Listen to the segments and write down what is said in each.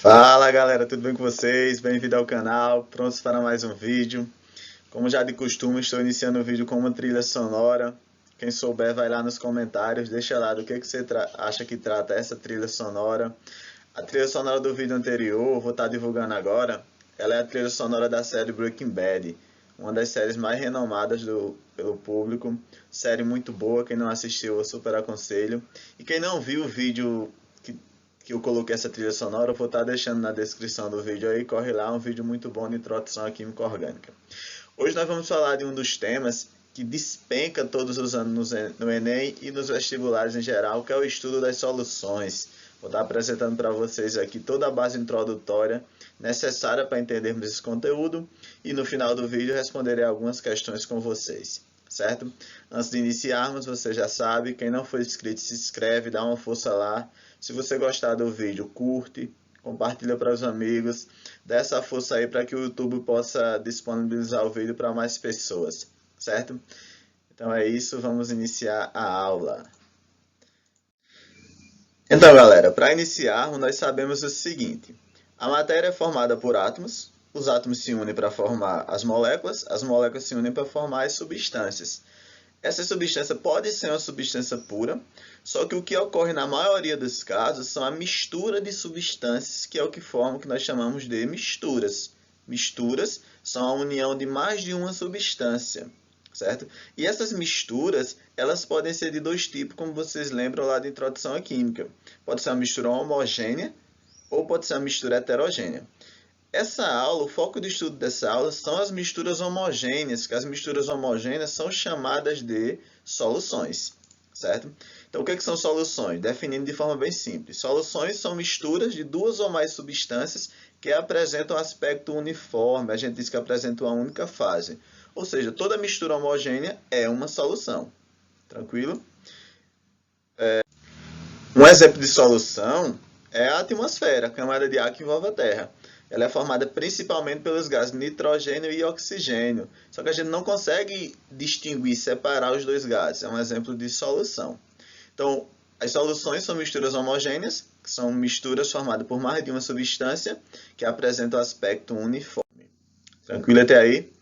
Fala galera, tudo bem com vocês? Bem-vindo ao canal, prontos para mais um vídeo. Como já de costume, estou iniciando o vídeo com uma trilha sonora. Quem souber vai lá nos comentários, deixa lá do que você acha que trata essa trilha sonora. A trilha sonora do vídeo anterior, vou estar divulgando agora, ela é a trilha sonora da série Breaking Bad, uma das séries mais renomadas pelo público. Série muito boa, quem não assistiu eu super aconselho. E quem não viu o vídeo que eu coloquei essa trilha sonora, eu vou estar deixando na descrição do vídeo aí, corre lá, um vídeo muito bom de introdução à química orgânica. Hoje nós vamos falar de um dos temas que despenca todos os anos no Enem e nos vestibulares em geral, que é o estudo das soluções. Vou estar apresentando para vocês aqui toda a base introdutória necessária para entendermos esse conteúdo e no final do vídeo responderei algumas questões com vocês, certo? Antes de iniciarmos, você já sabe, quem não for inscrito se inscreve, dá uma força lá. Se você gostar do vídeo, curte, compartilha para os amigos, dá essa força aí para que o YouTube possa disponibilizar o vídeo para mais pessoas, certo? Então é isso, vamos iniciar a aula. Então galera, para iniciarmos nós sabemos o seguinte, a matéria é formada por átomos, os átomos se unem para formar as moléculas se unem para formar as substâncias. Essa substância pode ser uma substância pura, só que o que ocorre na maioria dos casos são a mistura de substâncias, que é o que forma o que nós chamamos de misturas. Misturas são a união de mais de uma substância, certo? E essas misturas, elas podem ser de dois tipos, como vocês lembram lá da introdução à química. Pode ser uma mistura homogênea ou pode ser uma mistura heterogênea. Essa aula, o foco de estudo dessa aula são as misturas homogêneas, que as misturas homogêneas são chamadas de soluções, certo? Então, o que são soluções? Definindo de forma bem simples. Soluções são misturas de duas ou mais substâncias que apresentam aspecto uniforme, a gente diz que apresentam uma única fase. Ou seja, toda mistura homogênea é uma solução, tranquilo? Um exemplo de solução é a atmosfera, a camada de ar que envolve a Terra. Ela é formada principalmente pelos gases nitrogênio e oxigênio. Só que a gente não consegue distinguir, separar os dois gases. É um exemplo de solução. Então, as soluções são misturas homogêneas, que são misturas formadas por mais de uma substância que apresentam aspecto uniforme. Tranquilo até aí?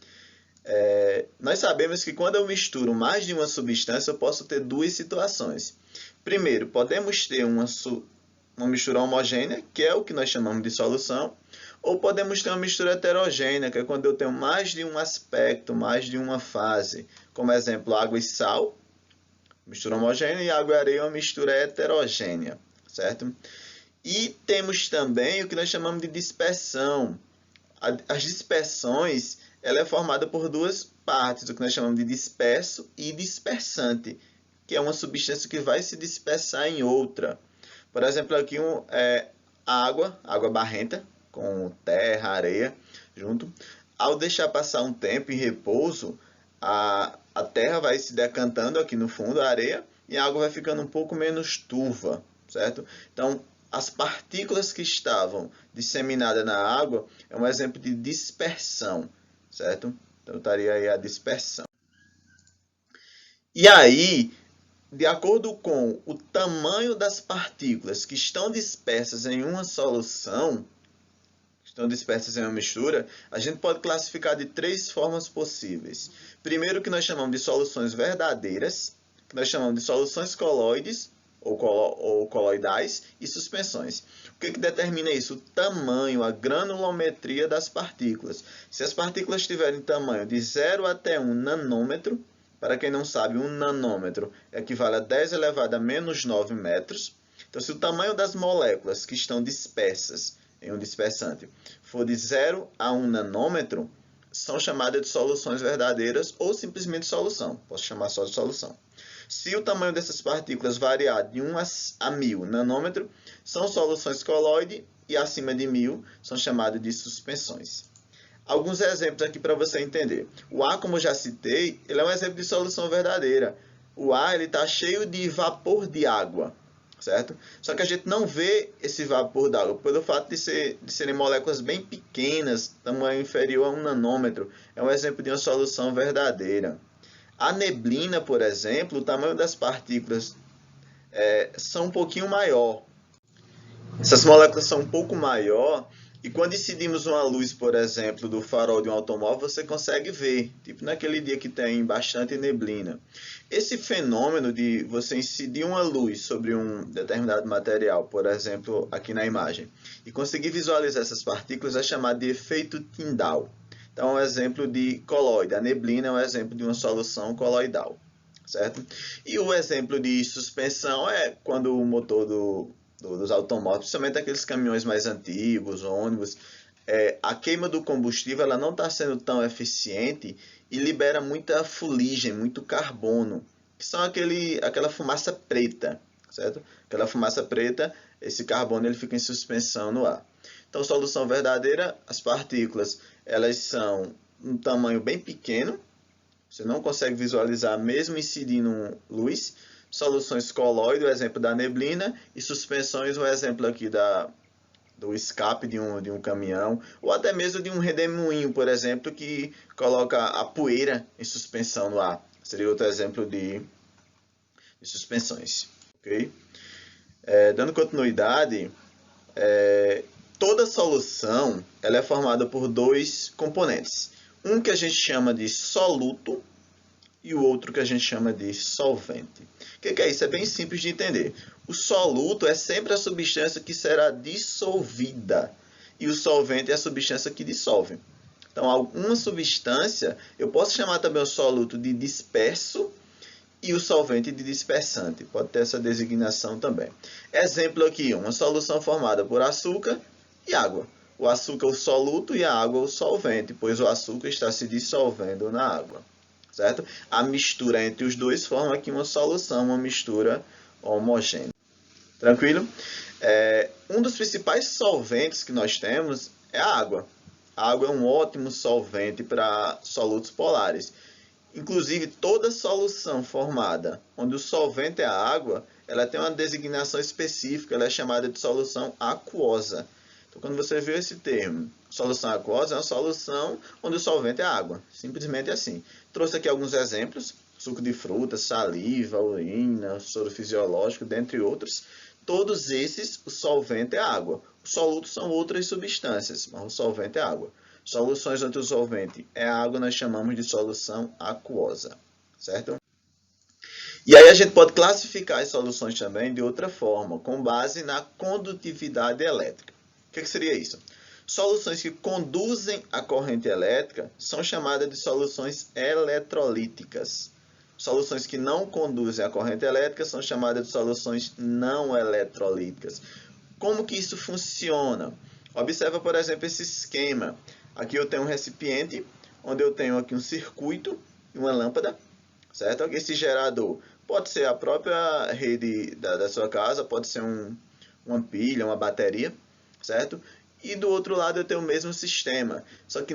Nós sabemos que quando eu misturo mais de uma substância, eu posso ter duas situações. Primeiro, podemos ter uma mistura homogênea, que é o que nós chamamos de solução, ou podemos ter uma mistura heterogênea, que é quando eu tenho mais de um aspecto, mais de uma fase. Como exemplo, água e sal, mistura homogênea, e água e areia é uma mistura heterogênea, certo? E temos também o que nós chamamos de dispersão. As dispersões, ela é formada por duas partes, o que nós chamamos de disperso e dispersante, que é uma substância que vai se dispersar em outra. Por exemplo, aqui água barrenta, com terra, areia, junto. Ao deixar passar um tempo em repouso, a terra vai se decantando aqui no fundo, a areia, e a água vai ficando um pouco menos turva, certo? Então, as partículas que estavam disseminadas na água é um exemplo de dispersão, certo? Então, estaria aí a dispersão. E aí, de acordo com o tamanho das partículas que estão dispersas em uma solução, estão dispersas em uma mistura, a gente pode classificar de três formas possíveis. Primeiro, o que nós chamamos de soluções verdadeiras, que nós chamamos de soluções coloides ou coloidais e suspensões. O que determina isso? O tamanho, a granulometria das partículas. Se as partículas tiverem tamanho de 0 até 1 nanômetro, para quem não sabe, 1 nanômetro equivale a 10 elevado a menos 9 metros. Então, se o tamanho das moléculas que estão dispersas em um dispersante for de 0 a 1 nanômetro, são chamadas de soluções verdadeiras ou simplesmente solução. Posso chamar só de solução. Se o tamanho dessas partículas variar de 1 a 1000 nanômetros, são soluções coloide e acima de 1000 são chamadas de suspensões. Alguns exemplos aqui para você entender. O ar, como eu já citei, ele é um exemplo de solução verdadeira. O ar está cheio de vapor de água, certo? Só que a gente não vê esse vapor d'água pelo fato de serem moléculas bem pequenas, tamanho inferior a 1 nanômetro. É um exemplo de uma solução verdadeira. A neblina, por exemplo, o tamanho das partículas são um pouquinho maior. Essas moléculas são um pouco maior e quando incidimos uma luz, por exemplo, do farol de um automóvel, você consegue ver, tipo naquele dia que tem bastante neblina. Esse fenômeno de você incidir uma luz sobre um determinado material, por exemplo, aqui na imagem, e conseguir visualizar essas partículas é chamado de efeito Tyndall. Então, é um exemplo de coloide. A neblina é um exemplo de uma solução coloidal, certo? E o exemplo de suspensão é quando o motor dos automóveis, principalmente aqueles caminhões mais antigos, ônibus, a queima do combustível ela não está sendo tão eficiente e libera muita fuligem, muito carbono, que são aquela fumaça preta, certo? Aquela fumaça preta, esse carbono ele fica em suspensão no ar. Então, solução verdadeira, as partículas elas são um tamanho bem pequeno, você não consegue visualizar mesmo incidindo luz. Soluções colóide, o exemplo da neblina, e suspensões, o exemplo aqui do escape de um caminhão, ou até mesmo de um redemoinho, por exemplo, que coloca a poeira em suspensão no ar. Seria outro exemplo de suspensões. Okay? Dando continuidade, toda solução ela é formada por dois componentes. Um que a gente chama de soluto e o outro que a gente chama de solvente. O que é isso? É bem simples de entender. O soluto é sempre a substância que será dissolvida e o solvente é a substância que dissolve. Então, alguma substância, eu posso chamar também o soluto de disperso e o solvente de dispersante. Pode ter essa designação também. Exemplo aqui, uma solução formada por açúcar e água. O açúcar é o soluto e a água é o solvente, pois o açúcar está se dissolvendo na água. Certo? A mistura entre os dois forma aqui uma solução, uma mistura homogênea. Tranquilo? Um dos principais solventes que nós temos é a água. A água é um ótimo solvente para solutos polares. Inclusive, toda solução formada onde o solvente é a água, ela tem uma designação específica, ela é chamada de solução aquosa. Então, quando você vê esse termo, solução aquosa, é uma solução onde o solvente é água. Simplesmente assim. Trouxe aqui alguns exemplos: suco de fruta, saliva, urina, soro fisiológico, dentre outros. Todos esses, o solvente é água. Os solutos são outras substâncias, mas o solvente é água. Soluções onde o solvente é água, nós chamamos de solução aquosa. Certo? E aí a gente pode classificar as soluções também de outra forma, com base na condutividade elétrica. O que seria isso? Soluções que conduzem a corrente elétrica são chamadas de soluções eletrolíticas. Soluções que não conduzem a corrente elétrica são chamadas de soluções não eletrolíticas. Como que isso funciona? Observa, por exemplo, esse esquema. Aqui eu tenho um recipiente, onde eu tenho aqui um circuito e uma lâmpada, certo? Esse gerador pode ser a própria rede da sua casa, pode ser uma pilha, uma bateria, certo? E do outro lado eu tenho o mesmo sistema. Só que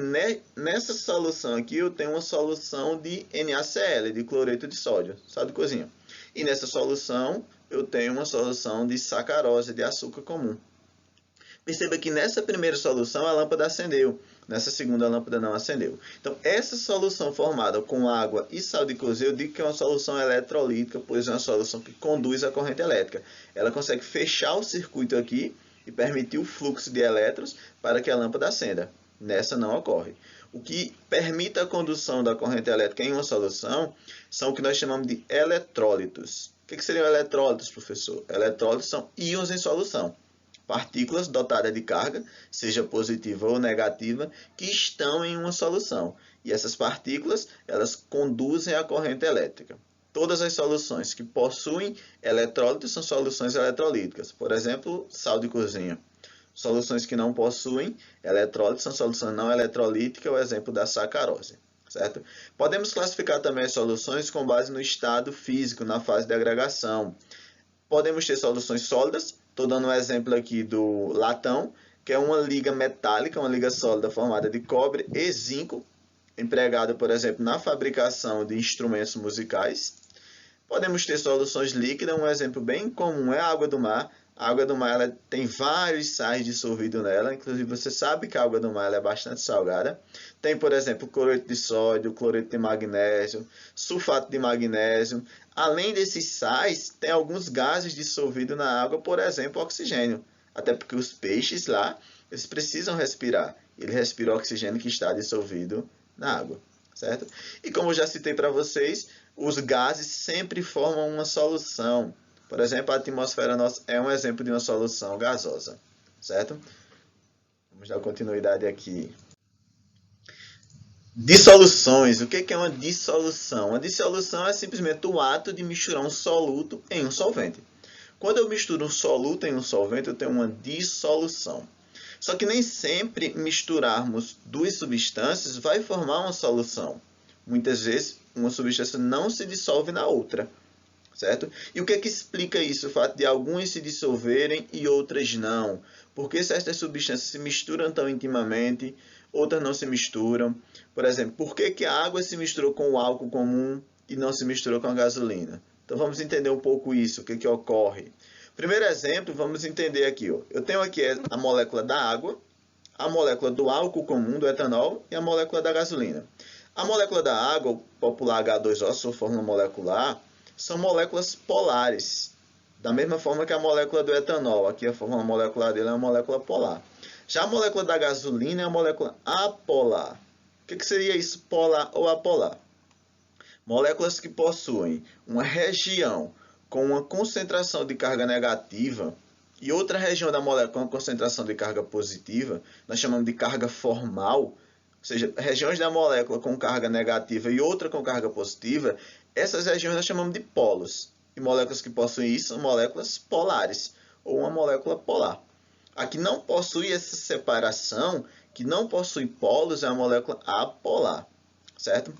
nessa solução aqui eu tenho uma solução de NaCl, de cloreto de sódio, sal de cozinha. E nessa solução eu tenho uma solução de sacarose, de açúcar comum. Perceba que nessa primeira solução a lâmpada acendeu, nessa segunda a lâmpada não acendeu. Então, essa solução formada com água e sal de cozinha, eu digo que é uma solução eletrolítica, pois é uma solução que conduz a corrente elétrica. Ela consegue fechar o circuito aqui e permitir o fluxo de elétrons para que a lâmpada acenda. Nessa não ocorre. O que permite a condução da corrente elétrica em uma solução são o que nós chamamos de eletrólitos. O que seriam eletrólitos, professor? Eletrólitos são íons em solução. Partículas dotadas de carga, seja positiva ou negativa, que estão em uma solução. E essas partículas, elas conduzem a corrente elétrica. Todas as soluções que possuem eletrólitos são soluções eletrolíticas. Por exemplo, sal de cozinha. Soluções que não possuem eletrólitos são soluções não eletrolíticas, o exemplo da sacarose. Certo? Podemos classificar também as soluções com base no estado físico, na fase de agregação. Podemos ter soluções sólidas. Estou dando um exemplo aqui do latão, que é uma liga metálica, uma liga sólida formada de cobre e zinco, empregada, por exemplo, na fabricação de instrumentos musicais. Podemos ter soluções líquidas, um exemplo bem comum é a água do mar. A água do mar ela tem vários sais dissolvidos nela, inclusive você sabe que a água do mar ela é bastante salgada. Tem, por exemplo, cloreto de sódio, cloreto de magnésio, sulfato de magnésio. Além desses sais, tem alguns gases dissolvidos na água, por exemplo, oxigênio. Até porque os peixes lá, eles precisam respirar. Ele respira o oxigênio que está dissolvido na água, certo? E como eu já citei para vocês, os gases sempre formam uma solução. Por exemplo, a atmosfera nossa é um exemplo de uma solução gasosa, certo? Vamos dar continuidade aqui. Dissoluções. O que é uma dissolução? Uma dissolução é simplesmente o ato de misturar um soluto em um solvente. Quando eu misturo um soluto em um solvente, eu tenho uma dissolução. Só que nem sempre misturarmos duas substâncias vai formar uma solução. Muitas vezes, uma substância não se dissolve na outra, certo? E o que explica isso? O fato de algumas se dissolverem e outras não. Por que certas substâncias se misturam tão intimamente, outras não se misturam? Por exemplo, por que a água se misturou com o álcool comum e não se misturou com a gasolina? Então vamos entender um pouco isso, o que ocorre. Primeiro exemplo, vamos entender aqui. Ó. Eu tenho aqui a molécula da água, a molécula do álcool comum, do etanol, e a molécula da gasolina. A molécula da água, o popular H2O, sua fórmula molecular, são moléculas polares. Da mesma forma que a molécula do etanol. Aqui a fórmula molecular dele é uma molécula polar. Já a molécula da gasolina é uma molécula apolar. O que seria isso, polar ou apolar? Moléculas que possuem uma região com uma concentração de carga negativa e outra região da molécula com uma concentração de carga positiva, nós chamamos de carga formal, ou seja, regiões da molécula com carga negativa e outra com carga positiva, essas regiões nós chamamos de polos. E moléculas que possuem isso são moléculas polares, ou uma molécula polar. A que não possui essa separação, que não possui polos, é a molécula apolar, certo?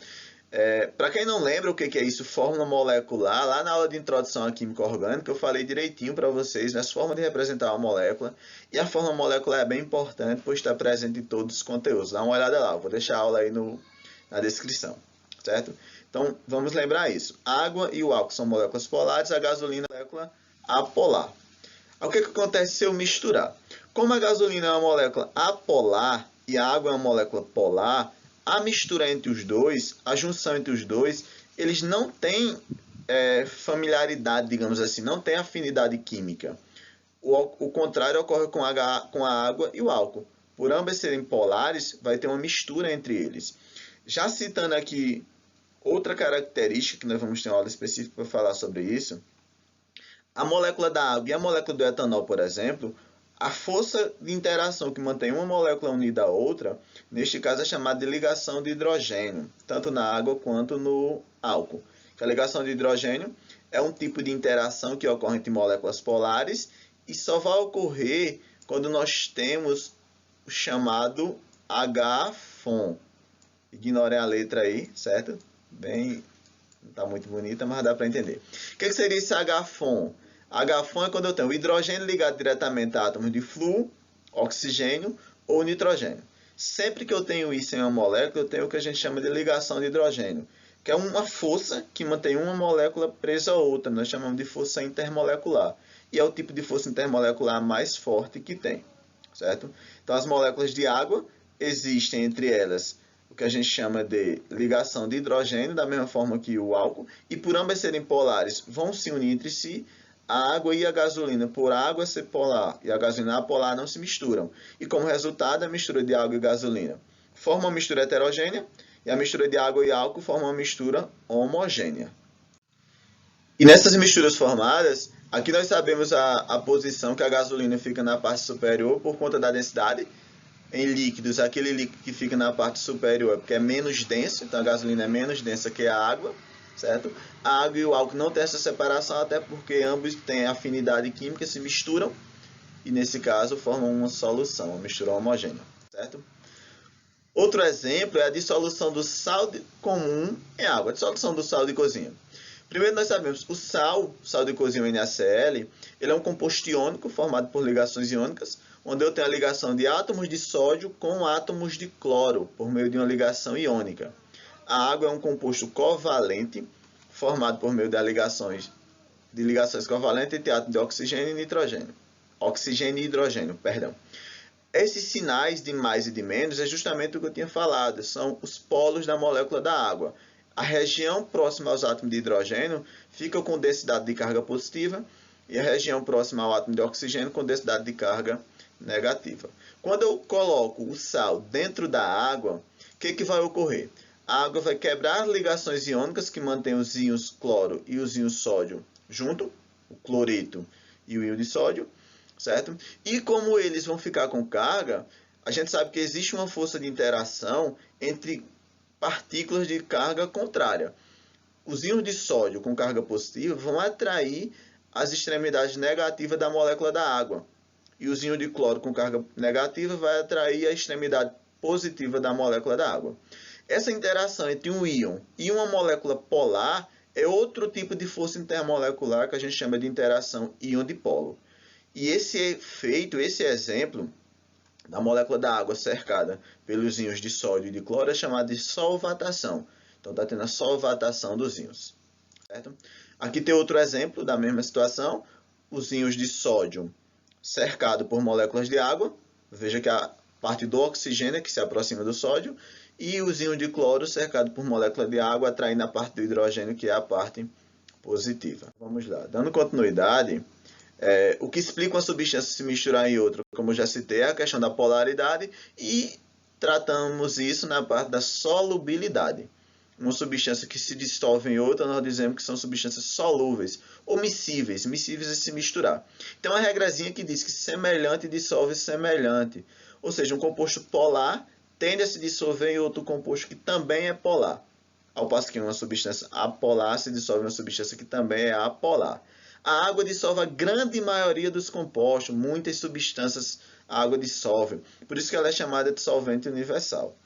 Para quem não lembra o que é isso, fórmula molecular, lá na aula de introdução à química orgânica, eu falei direitinho para vocês nas formas de representar uma molécula. E a fórmula molecular é bem importante, pois está presente em todos os conteúdos. Dá uma olhada lá, eu vou deixar a aula aí na descrição, certo? Então, vamos lembrar isso. A água e o álcool são moléculas polares, a gasolina é uma molécula apolar. O que acontece se eu misturar? Como a gasolina é uma molécula apolar e a água é uma molécula polar, a mistura entre os dois, a junção entre os dois, eles não têm familiaridade, digamos assim, não têm afinidade química. O contrário ocorre com a água e o álcool. Por ambas serem polares, vai ter uma mistura entre eles. Já citando aqui outra característica, que nós vamos ter uma aula específica para falar sobre isso, a molécula da água e a molécula do etanol, por exemplo, a força de interação que mantém uma molécula unida à outra, neste caso é chamada de ligação de hidrogênio, tanto na água quanto no álcool. A ligação de hidrogênio é um tipo de interação que ocorre entre moléculas polares e só vai ocorrer quando nós temos o chamado H-FON. Ignorem a letra aí, certo? Bem, não está muito bonita, mas dá para entender. O que seria esse H-FON? H-FON é quando eu tenho o hidrogênio ligado diretamente a átomos de flúor, oxigênio ou nitrogênio. Sempre que eu tenho isso em uma molécula, eu tenho o que a gente chama de ligação de hidrogênio, que é uma força que mantém uma molécula presa a outra. Nós chamamos de força intermolecular. E é o tipo de força intermolecular mais forte que tem, certo? Então, as moléculas de água existem entre elas o que a gente chama de ligação de hidrogênio, da mesma forma que o álcool, e por ambas serem polares, vão se unir entre si. A água e a gasolina, por a água ser polar e a gasolina apolar, não se misturam. E como resultado, a mistura de água e gasolina forma uma mistura heterogênea, e a mistura de água e álcool forma uma mistura homogênea. E nessas misturas formadas, aqui nós sabemos a posição que a gasolina fica na parte superior por conta da densidade. Em líquidos, aquele líquido que fica na parte superior é porque é menos denso, então a gasolina é menos densa que a água, certo? A água e o álcool não têm essa separação, até porque ambos têm afinidade química, se misturam e, nesse caso, formam uma solução, uma mistura homogênea, certo? Outro exemplo é a dissolução do sal comum em água, a dissolução do sal de cozinha. Primeiro nós sabemos o sal de cozinha, o NaCl, ele é um composto iônico formado por ligações iônicas, onde eu tenho a ligação de átomos de sódio com átomos de cloro, por meio de uma ligação iônica. A água é um composto covalente, formado por meio de ligações covalentes entre átomos de oxigênio e nitrogênio. Oxigênio e hidrogênio, perdão. Esses sinais de mais e de menos é justamente o que eu tinha falado, são os polos da molécula da água. A região próxima aos átomos de hidrogênio fica com densidade de carga positiva e a região próxima ao átomo de oxigênio com densidade de carga negativa. Quando eu coloco o sal dentro da água, o que vai ocorrer? A água vai quebrar as ligações iônicas que mantêm os íons cloro e os íons sódio junto, o cloreto e o íon de sódio, certo? E como eles vão ficar com carga, a gente sabe que existe uma força de interação entre partículas de carga contrária. Os íons de sódio com carga positiva vão atrair as extremidades negativas da molécula da água. E os íons de cloro com carga negativa vai atrair a extremidade positiva da molécula da água. Essa interação entre um íon e uma molécula polar é outro tipo de força intermolecular que a gente chama de interação íon-dipolo. E esse efeito, esse exemplo da molécula da água cercada pelos íons de sódio e de cloro é chamado de solvatação. Então está tendo a solvatação dos íons. Certo? Aqui tem outro exemplo da mesma situação. Os íons de sódio cercado por moléculas de água. Veja que a parte do oxigênio que se aproxima do sódio. E os íons de cloro cercado por molécula de água atraindo a parte do hidrogênio, que é a parte positiva. Vamos lá. Dando continuidade, o que explica uma substância se misturar em outra, como eu já citei, é a questão da polaridade e tratamos isso na parte da solubilidade. Uma substância que se dissolve em outra, nós dizemos que são substâncias solúveis ou miscíveis. Miscíveis é se misturar. Então, a regrazinha que diz que semelhante dissolve semelhante. Ou seja, um composto polar tende a se dissolver em outro composto que também é polar. Ao passo que uma substância apolar se dissolve em uma substância que também é apolar. A água dissolve a grande maioria dos compostos. Muitas substâncias a água dissolve. Por isso que ela é chamada de solvente universal.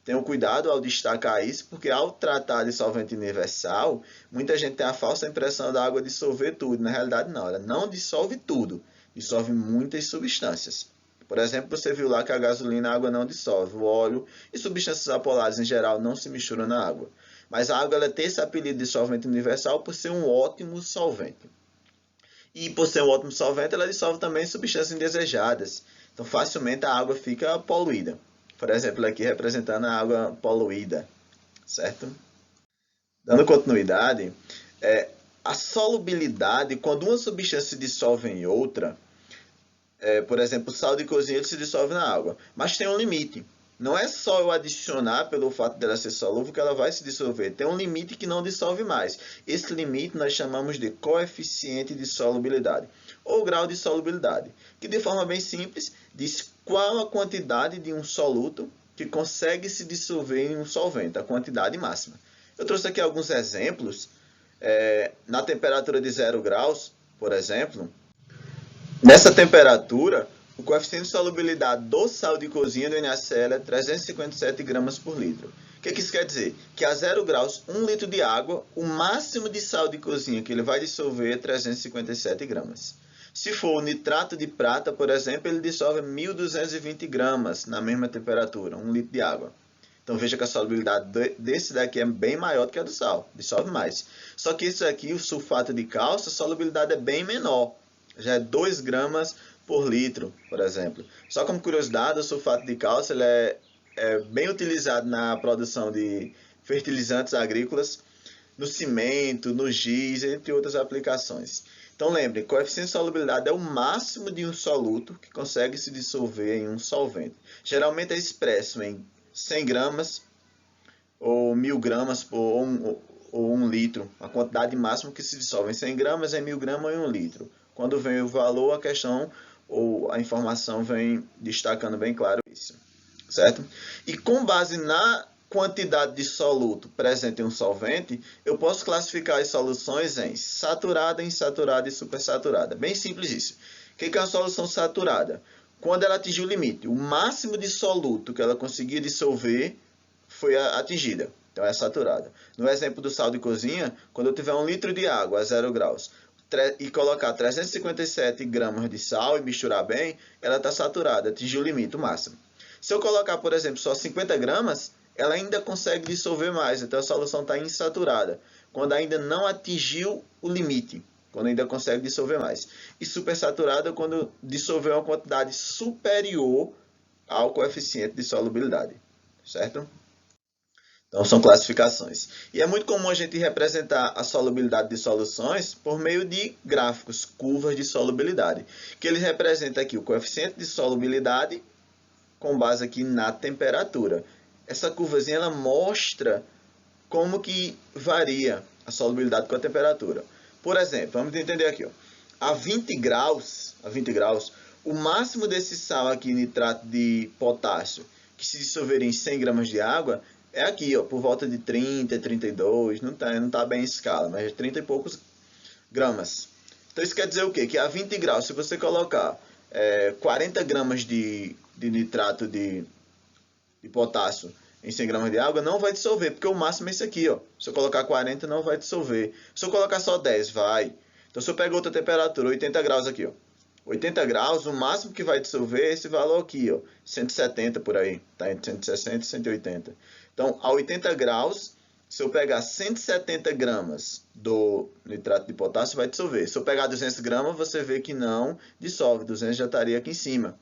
Tenham cuidado ao destacar isso, porque ao tratar de solvente universal, muita gente tem a falsa impressão da água dissolver tudo. Na realidade, não. Ela não dissolve tudo. Dissolve muitas substâncias. Por exemplo, você viu lá que a gasolina a água não dissolve. O óleo e substâncias apolares em geral não se misturam na água. Mas a água ela tem esse apelido de solvente universal por ser um ótimo solvente. E por ser um ótimo solvente, ela dissolve também substâncias indesejadas. Então, facilmente a água fica poluída. Por exemplo, aqui representando a água poluída, certo? Dando continuidade, a solubilidade, quando uma substância se dissolve em outra, por exemplo, o sal de cozinha ele se dissolve na água, mas tem um limite. Não é só eu adicionar pelo fato dela ser solúvel que ela vai se dissolver. Tem um limite que não dissolve mais. Esse limite nós chamamos de coeficiente de solubilidade, ou grau de solubilidade, que de forma bem simples diz qual a quantidade de um soluto que consegue se dissolver em um solvente, a quantidade máxima. Eu trouxe aqui alguns exemplos. Na temperatura de 0 graus, por exemplo, nessa temperatura, o coeficiente de solubilidade do sal de cozinha do NaCl é 357 gramas por litro. O que isso quer dizer? Que a 0 graus, 1 litro de água, o máximo de sal de cozinha que ele vai dissolver é 357 gramas. Se for o nitrato de prata, por exemplo, ele dissolve 1.220 gramas na mesma temperatura, 1 litro de água. Então veja que a solubilidade desse daqui é bem maior do que a do sal, dissolve mais. Só que isso aqui, o sulfato de cálcio, a solubilidade é bem menor, já é 2 gramas por litro, por exemplo. Só como curiosidade, o sulfato de cálcio ele é bem utilizado na produção de fertilizantes agrícolas, no cimento, no giz, entre outras aplicações. Então lembre, coeficiente de solubilidade é o máximo de um soluto que consegue se dissolver em um solvente. Geralmente é expresso em 100 gramas ou 1.000 gramas ou 1 litro. A quantidade máxima que se dissolve em 100 gramas é 1.000 gramas em 1 litro. Quando vem o valor, a questão ou a informação vem destacando bem claro isso, certo? E com base na quantidade de soluto presente em um solvente, eu posso classificar as soluções em saturada, insaturada e supersaturada. Bem simples isso. O que é uma solução saturada? Quando ela atingiu o limite, o máximo de soluto que ela conseguia dissolver foi atingida. Então é saturada. No exemplo do sal de cozinha, quando eu tiver 1 litro de água a 0 graus e colocar 357 gramas de sal e misturar bem, ela está saturada, atingiu o limite, o máximo. Se eu colocar, por exemplo, só 50 gramas, ela ainda consegue dissolver mais, então a solução está insaturada, quando ainda não atingiu o limite, quando ainda consegue dissolver mais. E supersaturada quando dissolveu uma quantidade superior ao coeficiente de solubilidade, certo? Então, são classificações. E é muito comum a gente representar a solubilidade de soluções por meio de gráficos, curvas de solubilidade, que ele representa aqui o coeficiente de solubilidade com base aqui na temperatura. Essa curvazinha ela mostra como que varia a solubilidade com a temperatura. Por exemplo, vamos entender aqui, ó, a 20 graus, o máximo desse sal aqui, nitrato de potássio, que se dissolveria em 100 gramas de água, é aqui, ó, por volta de 30, 32, não tá bem em escala, mas é 30 e poucos gramas. Então isso quer dizer o quê? Que a 20 graus, se você colocar 40 gramas de nitrato de potássio em 100 gramas de água, não vai dissolver, porque o máximo é esse aqui, ó. Se eu colocar 40, não vai dissolver. Se eu colocar só 10, vai. Então, se eu pegar outra temperatura, 80 graus aqui, ó. 80 graus, o máximo que vai dissolver é esse valor aqui, ó. 170 por aí. Tá entre 160 e 180. Então, a 80 graus, se eu pegar 170 gramas do nitrato de potássio, vai dissolver. Se eu pegar 200 gramas, você vê que não dissolve. 200 já estaria aqui em cima,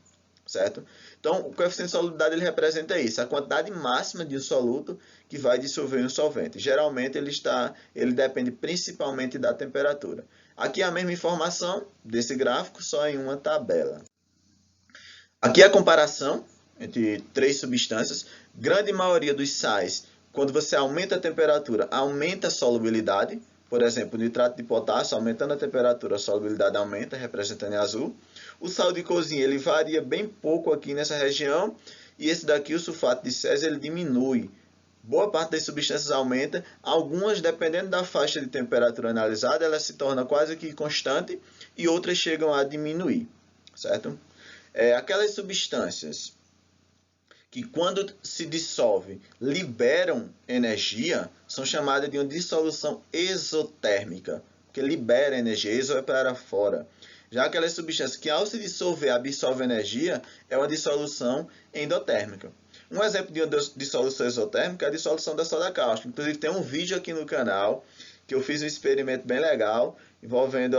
certo? Então, o coeficiente de solubilidade ele representa isso, a quantidade máxima de um soluto que vai dissolver em um solvente. Geralmente, ele depende principalmente da temperatura. Aqui é a mesma informação desse gráfico, só em uma tabela. Aqui é a comparação entre três substâncias. Grande maioria dos sais, quando você aumenta a temperatura, aumenta a solubilidade. Por exemplo, o nitrato de potássio, aumentando a temperatura, a solubilidade aumenta, representando em azul. O sal de cozinha, ele varia bem pouco aqui nessa região. E esse daqui, o sulfato de césio, ele diminui. Boa parte das substâncias aumenta. Algumas, dependendo da faixa de temperatura analisada, ela se torna quase que constante. E outras chegam a diminuir, certo? Aquelas substâncias que quando se dissolve liberam energia, são chamadas de uma dissolução exotérmica, que libera energia, exo é para fora. Já aquelas substâncias que ao se dissolver absorvem energia, é uma dissolução endotérmica. Um exemplo de uma dissolução exotérmica é a dissolução da soda cáustica. Inclusive tem um vídeo aqui no canal que eu fiz um experimento bem legal envolvendo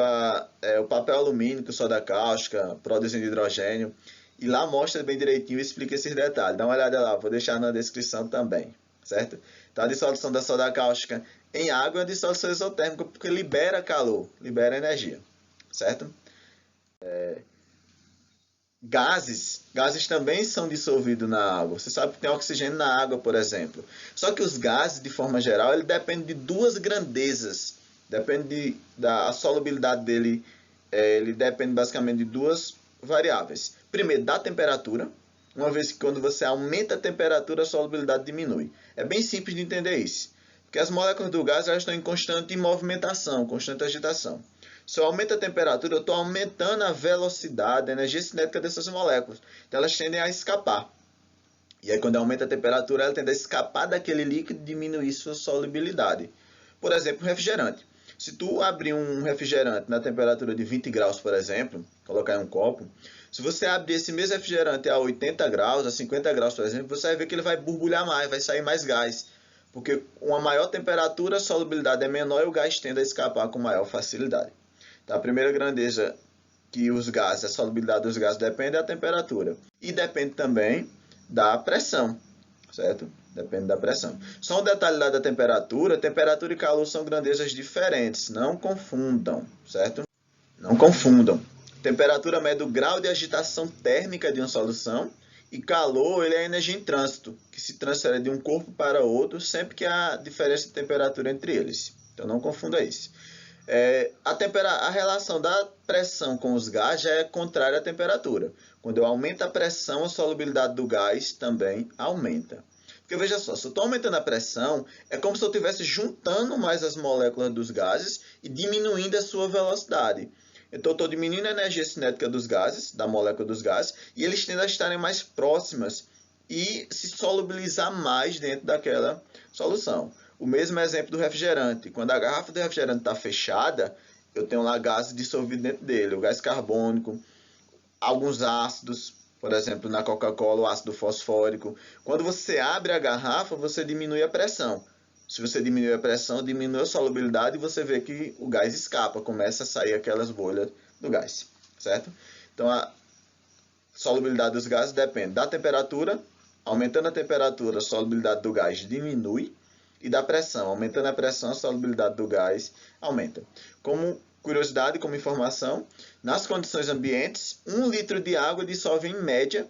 o papel alumínio, soda cáustica, produzindo hidrogênio. E lá mostra bem direitinho e explica esses detalhes. Dá uma olhada lá, vou deixar na descrição também, certo? Então a dissolução da soda cáustica em água é uma dissolução exotérmica porque libera calor, libera energia, certo? Gases também são dissolvidos na água. Você sabe que tem oxigênio na água, por exemplo. Só que os gases, de forma geral, ele depende de duas grandezas. Depende da solubilidade dele, ele depende basicamente de duas variáveis. Primeiro, da temperatura, uma vez que quando você aumenta a temperatura, a solubilidade diminui. É bem simples de entender isso, porque as moléculas do gás elas estão em constante movimentação, constante agitação. Se eu aumento a temperatura, eu estou aumentando a velocidade, a energia cinética dessas moléculas. Então, elas tendem a escapar. E aí, quando aumenta a temperatura, ela tende a escapar daquele líquido e diminuir sua solubilidade. Por exemplo, refrigerante. Se tu abrir um refrigerante na temperatura de 20 graus, por exemplo, colocar em um copo, se você abrir esse mesmo refrigerante a 80 graus, a 50 graus, por exemplo, você vai ver que ele vai borbulhar mais, vai sair mais gás. Porque uma maior temperatura, a solubilidade é menor e o gás tende a escapar com maior facilidade. Então, a primeira grandeza que os gases, a solubilidade dos gases depende da temperatura. E depende também da pressão, certo? Depende da pressão. Só um detalhe lá da temperatura. Temperatura e calor são grandezas diferentes. Não confundam, certo? Não confundam. Temperatura mede o grau de agitação térmica de uma solução. E calor ele é a energia em trânsito, que se transfere de um corpo para outro sempre que há diferença de temperatura entre eles. Então não confunda isso. A relação da pressão com os gases já é contrária à temperatura. Quando eu aumento a pressão, a solubilidade do gás também aumenta. Porque veja só, se eu estou aumentando a pressão, é como se eu estivesse juntando mais as moléculas dos gases e diminuindo a sua velocidade. Então, eu estou diminuindo a energia cinética dos gases, da molécula dos gases, e eles tendem a estarem mais próximas e se solubilizar mais dentro daquela solução. O mesmo exemplo do refrigerante. Quando a garrafa do refrigerante está fechada, eu tenho lá gases dissolvidos dentro dele, o gás carbônico, alguns ácidos, por exemplo, na Coca-Cola, o ácido fosfórico. Quando você abre a garrafa, você diminui a pressão. Se você diminui a pressão, diminui a solubilidade e você vê que o gás escapa, começa a sair aquelas bolhas do gás, certo? Então, a solubilidade dos gases depende da temperatura. Aumentando a temperatura, a solubilidade do gás diminui. e da pressão. Aumentando a pressão, a solubilidade do gás aumenta. Como curiosidade, como informação, nas condições ambientes, 1 litro de água dissolve em média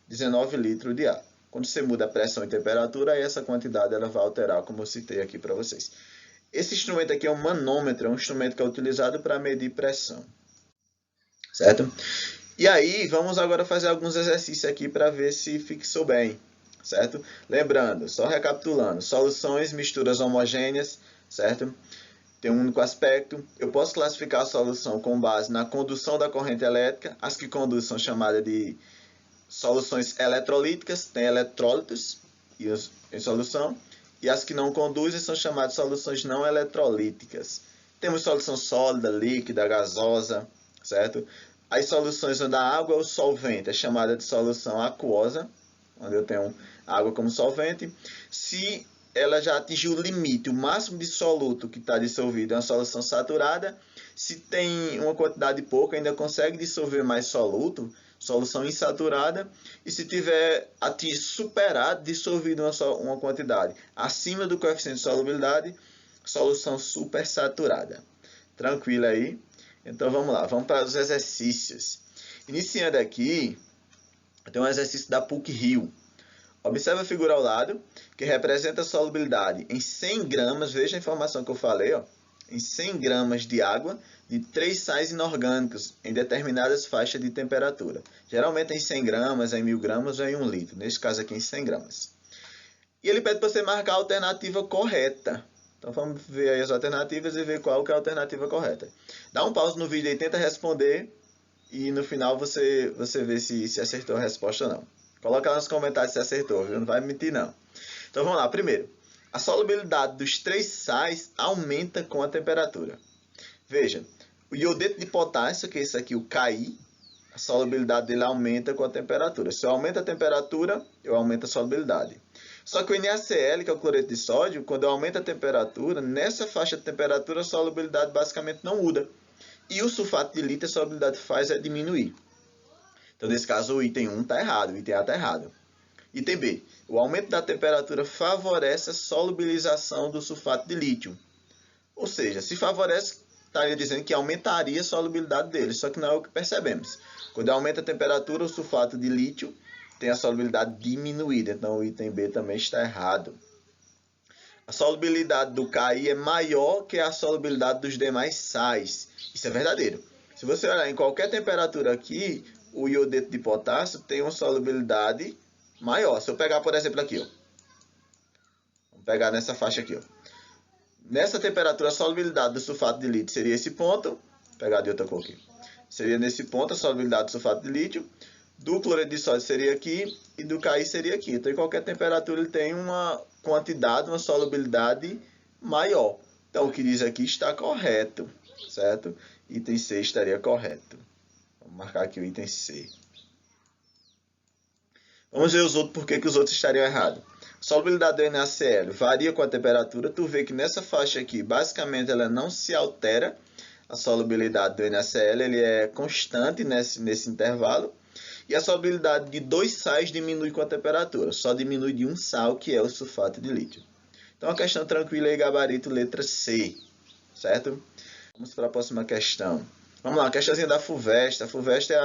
19 litros de ar. Quando você muda a pressão e temperatura, aí essa quantidade ela vai alterar, como eu citei aqui para vocês. Esse instrumento aqui é um manômetro, é um instrumento que é utilizado para medir pressão. Certo? E aí, vamos agora fazer alguns exercícios aqui para ver se fixou bem. Certo? Lembrando, só recapitulando, soluções, misturas homogêneas, certo? Tem um único aspecto. Eu posso classificar a solução com base na condução da corrente elétrica. As que conduzem são chamadas de soluções eletrolíticas, tem eletrólitos em solução. E as que não conduzem são chamadas de soluções não eletrolíticas. Temos solução sólida, líquida, gasosa, certo? As soluções onde a água é o solvente é chamada de solução aquosa, onde eu tenho água como solvente. Se ela já atingiu o limite, o máximo de soluto que está dissolvido é uma solução saturada. Se tem uma quantidade pouca, ainda consegue dissolver mais soluto, solução insaturada. E se tiver superado, dissolvido uma quantidade acima do coeficiente de solubilidade, solução supersaturada. Tranquilo aí? Então vamos lá, vamos para os exercícios. Iniciando aqui, tem um exercício da PUC-Rio. Observe a figura ao lado, que representa a solubilidade em 100 gramas, veja a informação que eu falei, ó, em 100 gramas de água de 3 sais inorgânicos em determinadas faixas de temperatura. Geralmente em 100 gramas, em 1000 gramas ou em 1 litro. Neste caso aqui em 100 gramas. E ele pede para você marcar a alternativa correta. Então vamos ver aí as alternativas e ver qual que é a alternativa correta. Dá um pause no vídeo e tenta responder. E no final você vê se acertou a resposta ou não. Coloca lá nos comentários se acertou, viu? Não vai mentir não. Então vamos lá. Primeiro, a solubilidade dos 3 sais aumenta com a temperatura. Veja, o iodeto de potássio, que é esse aqui, o Ki, a solubilidade dele aumenta com a temperatura. Se eu aumento a temperatura, eu aumento a solubilidade. Só que o NaCl, que é o cloreto de sódio, quando eu aumento a temperatura, nessa faixa de temperatura a solubilidade basicamente não muda. E o sulfato de lítio, a solubilidade faz é diminuir. Então, nesse caso, o item 1 está errado, o item A está errado. Item B, o aumento da temperatura favorece a solubilização do sulfato de lítio. Ou seja, se favorece, estaria dizendo que aumentaria a solubilidade dele, só que não é o que percebemos. Quando aumenta a temperatura, o sulfato de lítio tem a solubilidade diminuída, então o item B também está errado. A solubilidade do Ki é maior que a solubilidade dos demais sais. Isso é verdadeiro. Se você olhar em qualquer temperatura aqui, o iodeto de potássio tem uma solubilidade maior. Se eu pegar, por exemplo, aqui, ó. Vamos pegar nessa faixa aqui, ó. Nessa temperatura, a solubilidade do sulfato de lítio seria esse ponto. Vou pegar de outra cor aqui. Seria nesse ponto a solubilidade do sulfato de lítio. Do cloreto de sódio seria aqui e do Ki seria aqui. Então, em qualquer temperatura, ele tem uma quantidade, uma solubilidade maior. Então, o que diz aqui está correto, certo? Item C estaria correto. Vamos marcar aqui o item C. Vamos ver os outros, por que os outros estariam errados. A solubilidade do NaCl varia com a temperatura. Tu vê que nessa faixa aqui, basicamente, ela não se altera. A solubilidade do NaCl ele é constante nesse intervalo. E a solubilidade de 2 sais diminui com a temperatura. Só diminui de um sal, que é o sulfato de lítio. Então, a questão tranquila aí, gabarito, letra C. Certo? Vamos para a próxima questão. Vamos lá, a questãozinha da FUVEST. A FUVEST é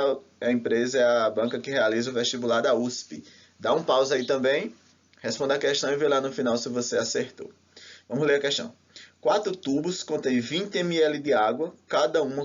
a empresa, é a banca que realiza o vestibular da USP. Dá um pause aí também, responda a questão e vê lá no final se você acertou. Vamos ler a questão. 4 tubos contêm 20 ml de água, cada uma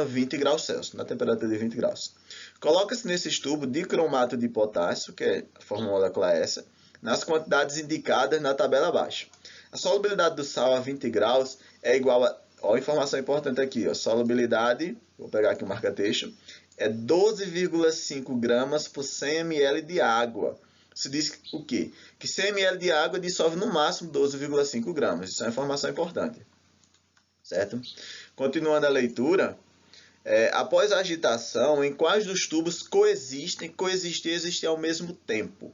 20 graus Celsius, na temperatura de 20 graus. Coloca-se nesses tubos dicromato de potássio, que é a fórmula molecular essa, nas quantidades indicadas na tabela abaixo. A solubilidade do sal a 20 graus é igual a... Ó, informação importante aqui, ó, solubilidade, vou pegar aqui o marca-texto, é 12,5 gramas por 100 ml de água. Isso diz o quê? Que 100 ml de água dissolve no máximo 12,5 gramas. Isso é uma informação importante. Certo? Continuando a leitura, após a agitação, em quais dos tubos coexistir ao mesmo tempo?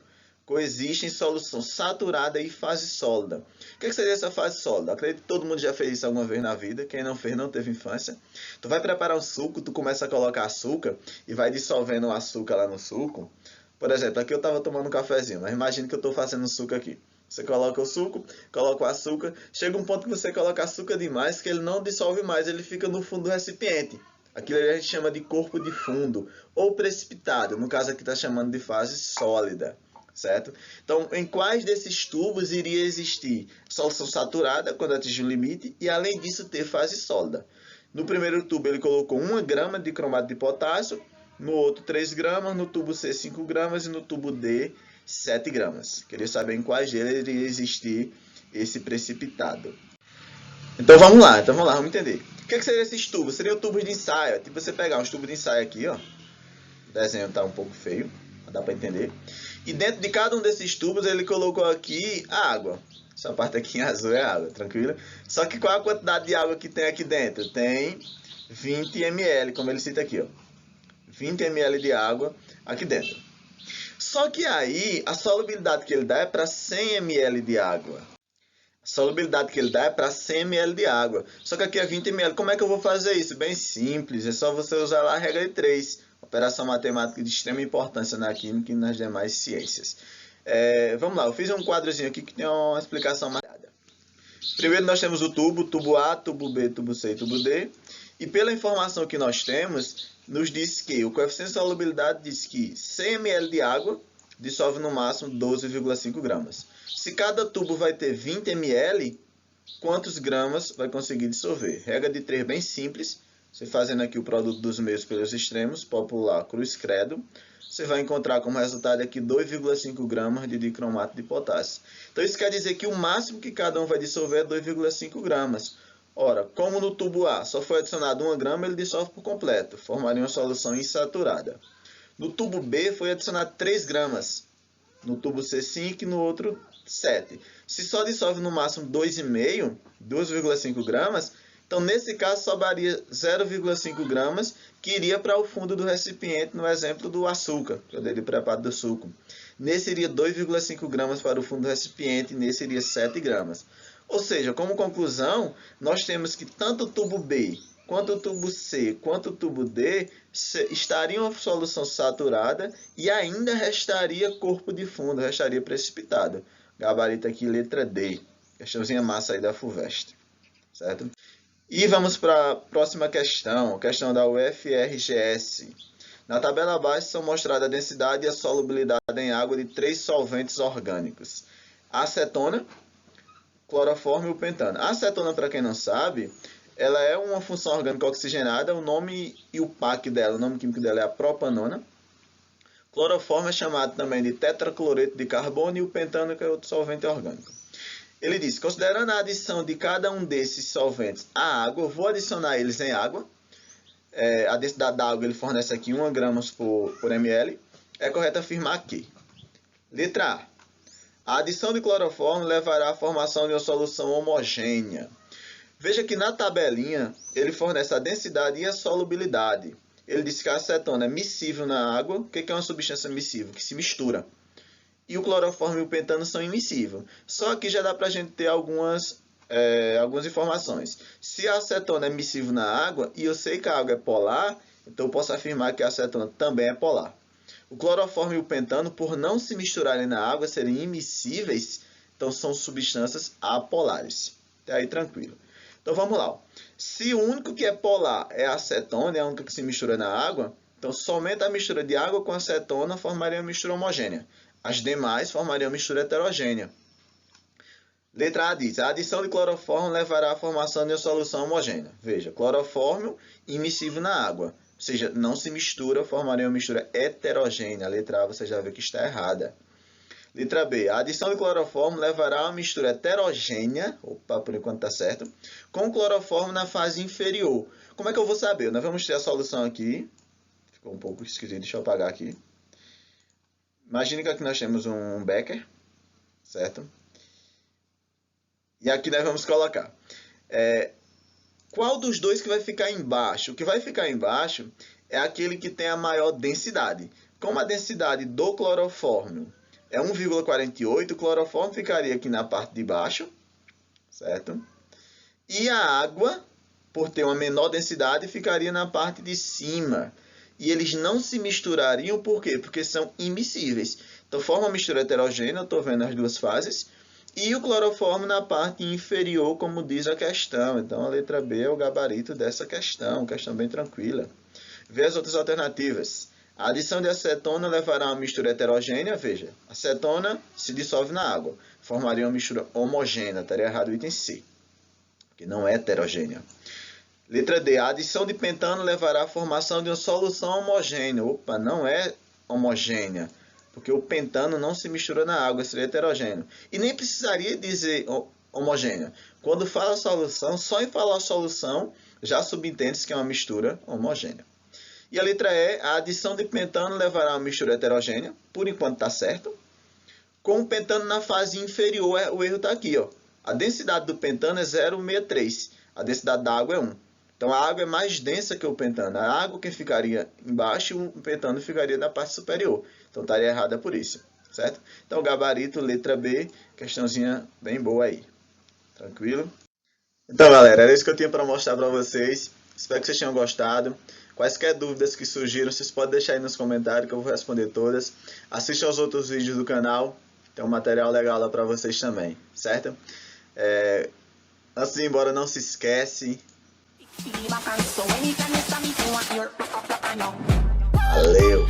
Coexistem solução saturada e fase sólida. O que seria essa fase sólida? Acredito que todo mundo já fez isso alguma vez na vida. Quem não fez, não teve infância. Tu vai preparar um suco, tu começa a colocar açúcar e vai dissolvendo o açúcar lá no suco. Por exemplo, aqui eu estava tomando um cafezinho, mas imagine que eu estou fazendo um suco aqui. Você coloca o suco, coloca o açúcar. Chega um ponto que você coloca açúcar demais que ele não dissolve mais, ele fica no fundo do recipiente. Aquilo a gente chama de corpo de fundo ou precipitado. No caso aqui está chamando de fase sólida, certo? Então, em quais desses tubos iria existir solução saturada quando atingir o limite e, além disso, ter fase sólida? No primeiro tubo ele colocou 1 grama de cromato de potássio, no outro 3 gramas, no tubo C 5 gramas e no tubo D 7 gramas. Queria saber em quais deles iria existir esse precipitado. Então vamos lá, vamos entender. O que seriam esses tubos? Seriam tubos de ensaio. Tipo você pegar uns tubos de ensaio aqui, ó. O desenho está um pouco feio, não dá para entender. E dentro de cada um desses tubos ele colocou aqui a água. Essa parte aqui em azul é água, tranquilo? Só que qual a quantidade de água que tem aqui dentro? Tem 20 ml, como ele cita aqui, ó. 20 ml de água aqui dentro. Só que aí, a solubilidade que ele dá é para 100 ml de água. A solubilidade que ele dá é para 100 ml de água. Só que aqui é 20 ml. Como é que eu vou fazer isso? Bem simples. É só você usar lá a regra de 3. Operação matemática de extrema importância na química e nas demais ciências. Vamos lá. Eu fiz um quadrozinho aqui que tem uma explicação mais detalhada. Primeiro nós temos o tubo A, tubo B, tubo C e tubo D. E pela informação que nós temos, nos diz que o coeficiente de solubilidade diz que 100 ml de água dissolve no máximo 12,5 gramas. Se cada tubo vai ter 20 ml, quantos gramas vai conseguir dissolver? Regra de 3 bem simples. Você fazendo aqui o produto dos meios pelos extremos, popular, cruz, credo, você vai encontrar como resultado aqui 2,5 gramas de dicromato de potássio. Então isso quer dizer que o máximo que cada um vai dissolver é 2,5 gramas. Ora, como no tubo A só foi adicionado 1 grama, ele dissolve por completo, formaria uma solução insaturada. No tubo B foi adicionado 3 gramas, no tubo C 5 e no outro 7. Se só dissolve no máximo 2,5, 2,5 gramas, então nesse caso sobraria 0,5 gramas que iria para o fundo do recipiente, no exemplo do açúcar, que é o dele preparado do suco. Nesse iria 2,5 gramas para o fundo do recipiente, nesse iria 7 gramas. Ou seja, como conclusão, nós temos que tanto o tubo B, quanto o tubo C, quanto o tubo D estariam em solução saturada e ainda restaria corpo de fundo, restaria precipitado. Gabarito aqui, letra D. Questãozinha massa aí da FUVEST. Certo? E vamos para a próxima questão, questão da UFRGS. Na tabela abaixo são mostradas a densidade e a solubilidade em água de 3 solventes orgânicos. A acetona, cloroformo e o pentano. A acetona, para quem não sabe, ela é uma função orgânica oxigenada, o nome e o PAC dela, o nome químico dela é a propanona. Cloroformo é chamado também de tetracloreto de carbono e o pentano que é outro solvente orgânico. Ele diz, considerando a adição de cada um desses solventes à água, eu vou adicionar eles em água. A densidade da água ele fornece aqui 1 gramas por ml. É correto afirmar que, letra A adição de cloroformo levará à formação de uma solução homogênea. Veja que na tabelinha ele fornece a densidade e a solubilidade. Ele diz que a acetona é miscível na água. O que é uma substância miscível? Que se mistura. E o cloroformo e o pentano são immiscíveis. Só que já dá para a gente ter algumas informações. Se a acetona é miscível na água, e eu sei que a água é polar, então eu posso afirmar que a acetona também é polar. O cloroformo e o pentano, por não se misturarem na água, serem immiscíveis, então são substâncias apolares. Até aí tranquilo. Então vamos lá. Se o único que é polar é a acetona, é a única que se mistura na água, então somente a mistura de água com acetona formaria uma mistura homogênea. As demais formariam mistura heterogênea. Letra A diz, a adição de cloroformo levará à formação de uma solução homogênea. Veja, cloroformo immiscível na água. Ou seja, não se mistura, formaria uma mistura heterogênea. A letra A você já vê que está errada. Letra B, a adição de cloroformo levará a uma mistura heterogênea, opa, por enquanto está certo, com cloroformo na fase inferior. Como é que eu vou saber? Nós vamos ter a solução aqui. Ficou um pouco esquisito, deixa eu apagar aqui. Imagine que aqui nós temos um becker, certo? E aqui nós vamos colocar. Qual dos dois que vai ficar embaixo? O que vai ficar embaixo é aquele que tem a maior densidade. Como a densidade do cloroformo é 1,48, o cloroformo ficaria aqui na parte de baixo, certo? E a água, por ter uma menor densidade, ficaria na parte de cima. E eles não se misturariam, por quê? Porque são immiscíveis. Então, forma uma mistura heterogênea, eu estou vendo as duas fases. E o cloroformo na parte inferior, como diz a questão. Então, a letra B é o gabarito dessa questão bem tranquila. Vê as outras alternativas. A adição de acetona levará a uma mistura heterogênea. Veja, acetona se dissolve na água. Formaria uma mistura homogênea. Estaria errado o item C, que não é heterogênea. Letra D. A adição de pentano levará à formação de uma solução homogênea. Opa, não é homogênea, porque o pentano não se mistura na água, seria heterogêneo. E nem precisaria dizer homogênea. Quando fala solução, só em falar solução, já subentende-se que é uma mistura homogênea. E a letra E, a adição de pentano levará a uma mistura heterogênea. Por enquanto está certo. Com o pentano na fase inferior, o erro está aqui. Ó. A densidade do pentano é 0,63. A densidade da água é 1. Então a água é mais densa que o pentano. A água que ficaria embaixo e o pentano ficaria na parte superior. Então estaria errada por isso. Certo? Então gabarito, letra B, questãozinha bem boa aí. Tranquilo? Então galera, era isso que eu tinha para mostrar para vocês. Espero que vocês tenham gostado. Quaisquer dúvidas que surgiram, vocês podem deixar aí nos comentários que eu vou responder todas. Assistam aos outros vídeos do canal, tem um material legal lá para vocês também, certo? Antes de ir embora, não se esquece. Valeu!